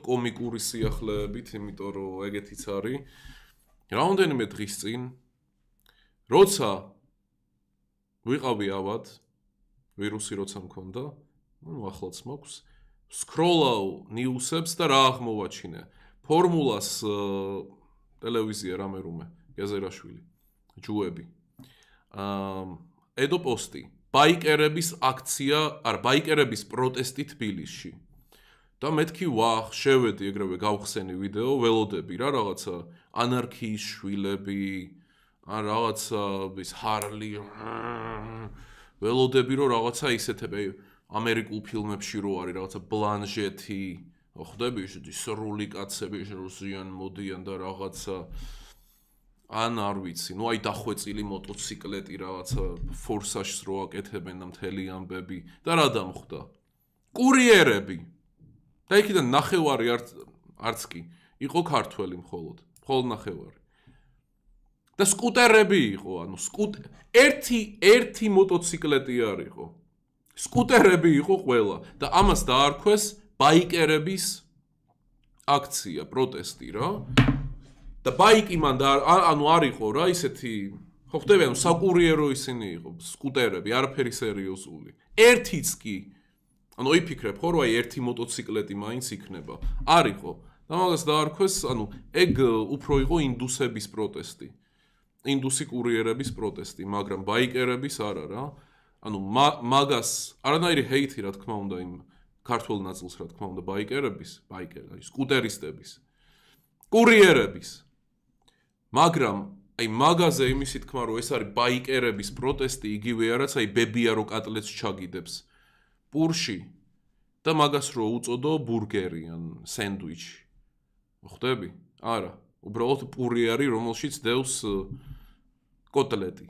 კომიკური სიახლეებით, იმიტომ რომ ეგეთიც არის. Რამდენიმე დღის წინ, როცა ვიყავი ავად, ვირუსი როცა მქონდა, ახლაც მაქვს, სკროლავ ნიუსებს და რა აღმოვაჩინე. ფორმულას ტელევიზია რამე რუმე, გეზერაშვილი, ჯუები. ედო პოსტი, ბაიკერების აქცია, ბაიკერების პროტესტი თბილისში. და მეთქი ვახ, შევედი ეგრევე გავხსენი ვიდეო, ველოდები რა, რაღაცა ანარქიის შვილები, ან რაღაცა ის ჰარლი, ველოდები რომ რაღაცა ისეთები ამერიკულ ფილმებში რო არის რაღაცა ბლანჟეთი, ხვდები ისეთი სრული კაცები რუსიან მოდიან და რაღაცა ან არ ვიცი, ნუ აი დახვეწილი მოტოციკლეტი რაღაცა ფორსაჟს რო აკეთებენ და მთელი ამბები და რა დამხვდა? კურიერები. და იქიდან ნახევარი არც კი იყო ქართველი მხოლოდ ნახევარი. და სკუტერები იყო, ანუ ერთი მოტოციკლეტი არ იყო. სკუტერები იყო ყველა და ამას დაარქვეს ბაიკერების აქცია, პროტესტი რა. და ბაიკი მან ანუ არ იყო რა ისეთი, ხო ხდები, ანუ საკურიერო ისინი იყო, სკუტერები, არაფერი სერიოზული. ერთიც კი ანუ იფიქრებ ხო, რომ აი ერთი მოტოციკლეტი მაინც იქნება. არ იყო. და მაგას დაარქვეს, ანუ ეგ უფრო იყო ინდუსების პროტესტი. ინდუსი კურიერების პროტესტი, მაგრამ ბაიკერების არა რა. ანუ მაგას არანაირი ჰეითი რა თქმა უნდა იმ ქართულ ნაწილს რა თქმა უნდა ბაიკერების, სკუტერისტების, კურიერების. მაგრამ აი მაგაზე იმისი თქმა რომ ეს არის ბაიკერების პროტესტი, იგივეა რაც აი ბებია რო კატლეტს ჩაგიდებს პურში და მაგას რო უწოდო ბურგერი ან სენდვიჩი. ხვდები? არა, უბრალოდ პური არის, რომელშიც დევს კოტლეტი.